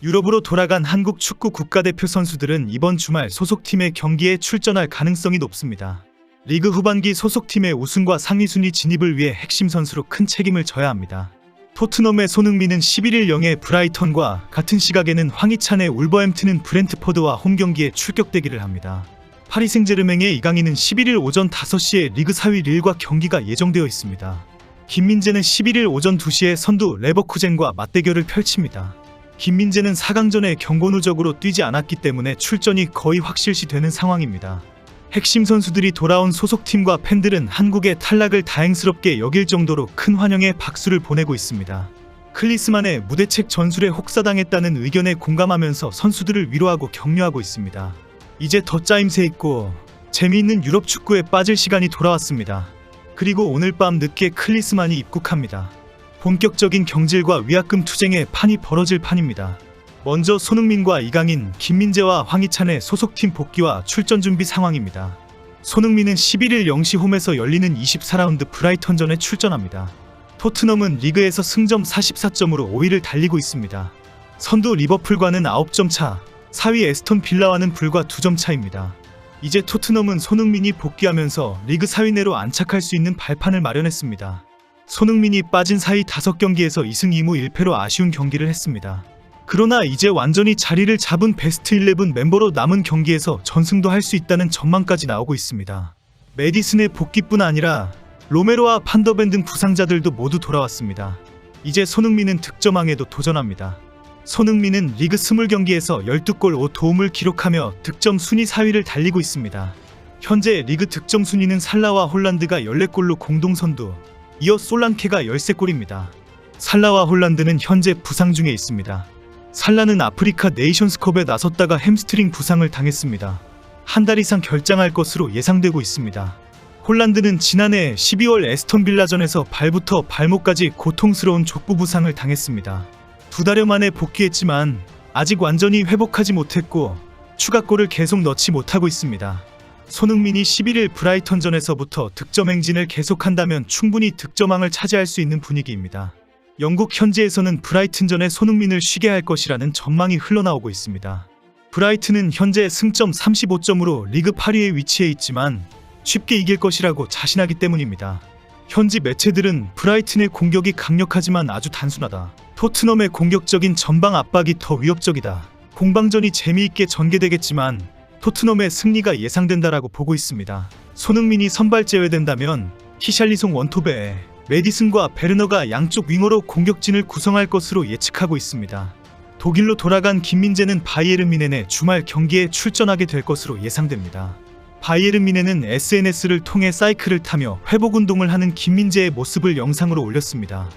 유럽으로 돌아간 한국 축구 국가대표 선수들은 이번 주말 소속팀의 경기에 출전할 가능성이 높습니다. 리그 후반기 소속팀의 우승과 상위 순위 진입을 위해 핵심 선수로 큰 책임을 져야 합니다. 토트넘의 손흥민은 11일 0에 브라이턴과 같은 시각에는 황희찬의 울버햄튼은 브렌트포드와 홈경기에 출격되기를 합니다. 파리 생제르맹의 이강인은 11일 오전 5시에 리그 4위 릴과 경기가 예정되어 있습니다. 김민재는 11일 오전 2시에 선두 레버쿠젠과 맞대결을 펼칩니다. 김민재는 4강전에 경고 누적으로 뛰지 않았기 때문에 출전이 거의 확실시되는 상황입니다. 핵심 선수들이 돌아온 소속팀과 팬들은 한국의 탈락을 다행스럽게 여길 정도로 큰 환영의 박수를 보내고 있습니다. 클리스만의 무대책 전술에 혹사당했다는 의견에 공감하면서 선수들을 위로하고 격려하고 있습니다. 이제 더 짜임새 있고 재미있는 유럽 축구에 빠질 시간이 돌아왔습니다. 그리고 오늘 밤 늦게 클리스만이 입국합니다. 본격적인 경질과 위약금 투쟁의 판이 벌어질 판입니다. 먼저 손흥민과 이강인, 김민재와 황희찬의 소속팀 복귀와 출전 준비 상황입니다. 손흥민은 11일 0시 홈에서 열리는 24라운드 브라이턴전에 출전합니다. 토트넘은 리그에서 승점 44점으로 5위를 달리고 있습니다. 선두 리버풀과는 9점 차, 4위 에스톤 빌라와는 불과 2점 차입니다. 이제 토트넘은 손흥민이 복귀하면서 리그 4위 내로 안착할 수 있는 발판을 마련했습니다. 손흥민이 빠진 사이 5경기에서 2승 2무 1패로 아쉬운 경기를 했습니다. 그러나 이제 완전히 자리를 잡은 베스트 11 멤버로 남은 경기에서 전승도 할 수 있다는 전망까지 나오고 있습니다. 메디슨의 복귀뿐 아니라 로메로와 판더벤 등 부상자들도 모두 돌아왔습니다. 이제 손흥민은 득점왕에도 도전합니다. 손흥민은 리그 20경기에서 12골 5도움을 기록하며 득점 순위 4위를 달리고 있습니다. 현재 리그 득점 순위는 살라와 홀란드가 14골로 공동 선두, 이어 솔랑케가 13골입니다. 살라와 홀란드는 현재 부상 중에 있습니다. 살라는 아프리카 네이션스컵에 나섰다가 햄스트링 부상을 당했습니다. 한 달 이상 결장할 것으로 예상되고 있습니다. 홀란드는 지난해 12월 에스턴 빌라전에서 발부터 발목까지 고통스러운 족부 부상을 당했습니다. 2달여 만에 복귀했지만 아직 완전히 회복하지 못했고 추가골을 계속 넣지 못하고 있습니다. 손흥민이 11일 브라이턴전에서부터 득점 행진을 계속한다면 충분히 득점왕을 차지할 수 있는 분위기입니다. 영국 현지에서는 브라이튼전에 손흥민을 쉬게 할 것이라는 전망이 흘러나오고 있습니다. 브라이튼은 현재 승점 35점으로 리그 8위에 위치해 있지만 쉽게 이길 것이라고 자신하기 때문입니다. 현지 매체들은 브라이튼의 공격이 강력하지만 아주 단순하다. 토트넘의 공격적인 전방 압박이 더 위협적이다. 공방전이 재미있게 전개되겠지만 토트넘의 승리가 예상된다라고 보고 있습니다. 손흥민이 선발 제외된다면 히샬리송 원톱에 메디슨과 베르너가 양쪽 윙어로 공격진을 구성할 것으로 예측하고 있습니다. 독일로 돌아간 김민재는 바이에른 뮌헨의 주말 경기에 출전하게 될 것으로 예상됩니다. 바이에른 뮌헨은 SNS를 통해 사이클을 타며 회복 운동을 하는 김민재의 모습을 영상으로 올렸습니다.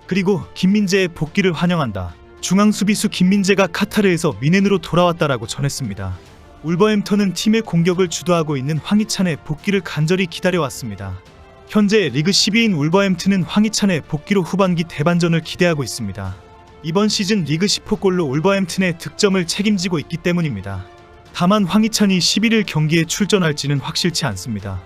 그리고 김민재의 복귀를 환영한다. 중앙 수비수 김민재가 카타르에서 뮌헨으로 돌아왔다라고 전했습니다. 울버햄턴은 팀의 공격을 주도하고 있는 황희찬의 복귀를 간절히 기다려왔습니다. 현재 리그 10위인 울버햄튼은 황희찬의 복귀로 후반기 대반전을 기대하고 있습니다. 이번 시즌 리그 10호 골로 울버햄튼의 득점을 책임지고 있기 때문입니다. 다만 황희찬이 11일 경기에 출전할지는 확실치 않습니다.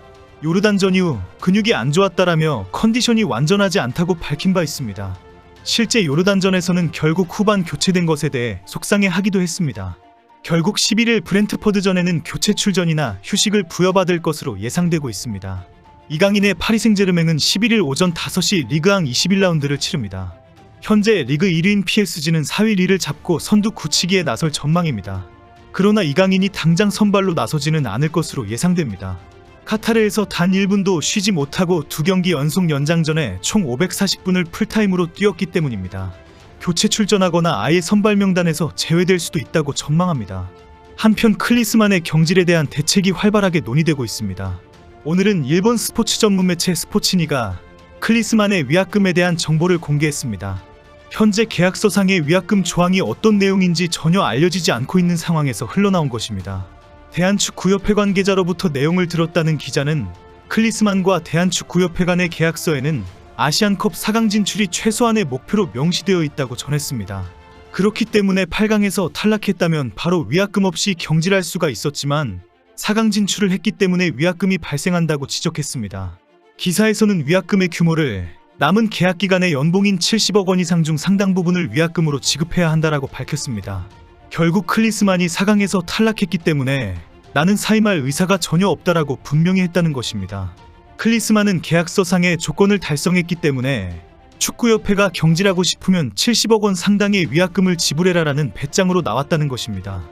요르단전 이후 근육이 안 좋았다라며 컨디션이 완전하지 않다고 밝힌 바 있습니다. 실제 요르단전에서는 결국 후반 교체된 것에 대해 속상해하기도 했습니다. 결국 11일 브렌트포드전에는 교체 출전이나 휴식을 부여받을 것으로 예상되고 있습니다. 이강인의 파리 생제르맹은 11일 오전 5시 리그왕 21라운드를 치릅니다. 현재 리그 1위인 PSG는 4위 리를 잡고 선두 굳히기에 나설 전망입니다. 그러나 이강인이 당장 선발로 나서지는 않을 것으로 예상됩니다. 카타르에서 단 1분도 쉬지 못하고 2경기 연속 연장전에 총 540분을 풀타임으로 뛰었기 때문입니다. 교체 출전하거나 아예 선발 명단에서 제외될 수도 있다고 전망합니다. 한편 클리스만의 경질에 대한 대책이 활발하게 논의되고 있습니다. 오늘은 일본 스포츠 전문 매체 스포츠니가 클리스만의 위약금에 대한 정보를 공개했습니다. 현재 계약서상의 위약금 조항이 어떤 내용인지 전혀 알려지지 않고 있는 상황에서 흘러나온 것입니다. 대한축구협회 관계자로부터 내용을 들었다는 기자는 클리스만과 대한축구협회 간의 계약서에는 아시안컵 4강 진출이 최소한의 목표로 명시되어 있다고 전했습니다. 그렇기 때문에 8강에서 탈락했다면 바로 위약금 없이 경질할 수가 있었지만 4강 진출을 했기 때문에 위약금이 발생한다고 지적했습니다. 기사에서는 위약금의 규모를 남은 계약 기간의 연봉인 70억 원 이상 중 상당 부분을 위약금으로 지급해야 한다라고 밝혔습니다. 결국 클리스만이 4강에서 탈락했기 때문에 나는 사임할 의사가 전혀 없다라고 분명히 했다는 것입니다. 클리스만은 계약서상의 조건을 달성했기 때문에 축구협회가 경질하고 싶으면 70억 원 상당의 위약금을 지불해라라는 배짱으로 나왔다는 것입니다.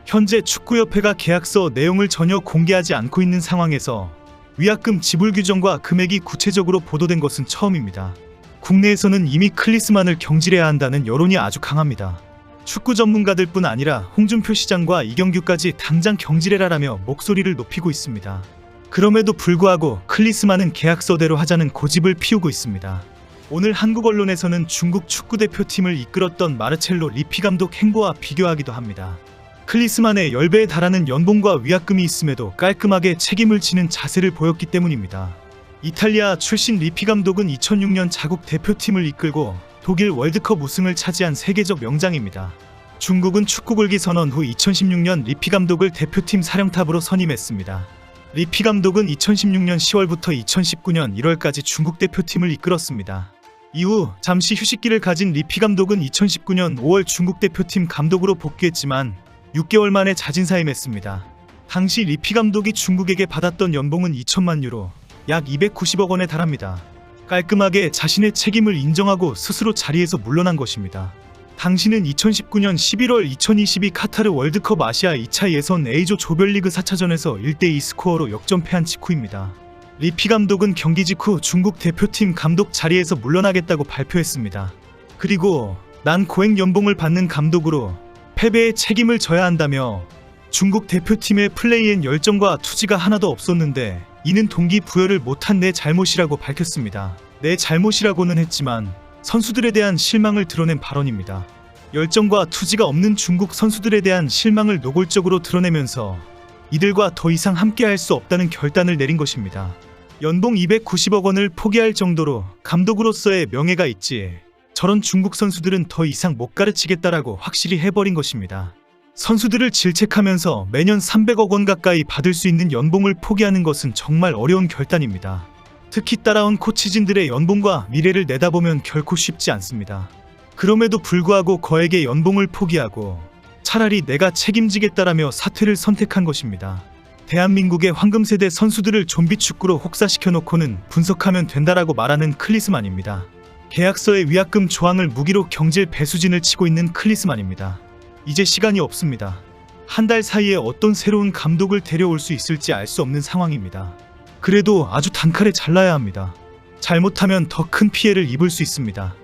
현재 축구협회가 계약서 내용을 전혀 공개하지 않고 있는 상황에서 위약금 지불 규정과 금액이 구체적으로 보도된 것은 처음입니다. 국내에서는 이미 클리스만을 경질해야 한다는 여론이 아주 강합니다. 축구 전문가들 뿐 아니라 홍준표 시장과 이경규까지 당장 경질해라라며 목소리를 높이고 있습니다. 그럼에도 불구하고 클리스만은 계약서대로 하자는 고집을 피우고 있습니다. 오늘 한국 언론에서는 중국 축구대표팀을 이끌었던 마르첼로 리피 감독 행보와 비교하기도 합니다. 클리스만의 10배에 달하는 연봉과 위약금이 있음에도 깔끔하게 책임을 지는 자세를 보였기 때문입니다. 이탈리아 출신 리피 감독은 2006년 자국 대표팀을 이끌고 독일 월드컵 우승을 차지한 세계적 명장입니다. 중국은 축구 굴기 선언 후 2016년 리피 감독을 대표팀 사령탑으로 선임했습니다. 리피 감독은 2016년 10월부터 2019년 1월까지 중국 대표팀을 이끌었습니다. 이후 잠시 휴식기를 가진 리피 감독은 2019년 5월 중국 대표팀 감독으로 복귀했지만 6개월 만에 자진사임했습니다. 당시 리피 감독이 중국에게 받았던 연봉은 2천만 유로, 약 290억 원에 달합니다. 깔끔하게 자신의 책임을 인정하고 스스로 자리에서 물러난 것입니다. 당시는 2019년 11월 2022 카타르 월드컵 아시아 2차 예선 A조 조별리그 4차전에서 1대2 스코어로 역전패한 직후입니다. 리피 감독은 경기 직후 중국 대표팀 감독 자리에서 물러나겠다고 발표했습니다. 그리고 난 고액 연봉을 받는 감독으로 패배에 책임을 져야 한다며 중국 대표팀의 플레이엔 열정과 투지가 하나도 없었는데 이는 동기부여를 못한 내 잘못이라고 밝혔습니다. 내 잘못이라고는 했지만 선수들에 대한 실망을 드러낸 발언입니다. 열정과 투지가 없는 중국 선수들에 대한 실망을 노골적으로 드러내면서 이들과 더 이상 함께할 수 없다는 결단을 내린 것입니다. 연봉 290억 원을 포기할 정도로 감독으로서의 명예가 있지 저런 중국 선수들은 더 이상 못 가르치겠다라고 확실히 해버린 것입니다. 선수들을 질책하면서 매년 300억 원 가까이 받을 수 있는 연봉을 포기하는 것은 정말 어려운 결단입니다. 특히 따라온 코치진들의 연봉과 미래를 내다보면 결코 쉽지 않습니다. 그럼에도 불구하고 거액의 연봉을 포기하고 차라리 내가 책임지겠다라며 사퇴를 선택한 것입니다. 대한민국의 황금세대 선수들을 좀비 축구로 혹사시켜 놓고는 분석하면 된다라고 말하는 클리스만입니다. 계약서의 위약금 조항을 무기로 경질 배수진을 치고 있는 클리스만입니다. 이제 시간이 없습니다. 한 달 사이에 어떤 새로운 감독을 데려올 수 있을지 알 수 없는 상황입니다. 그래도 아주 단칼에 잘라야 합니다. 잘못하면 더 큰 피해를 입을 수 있습니다.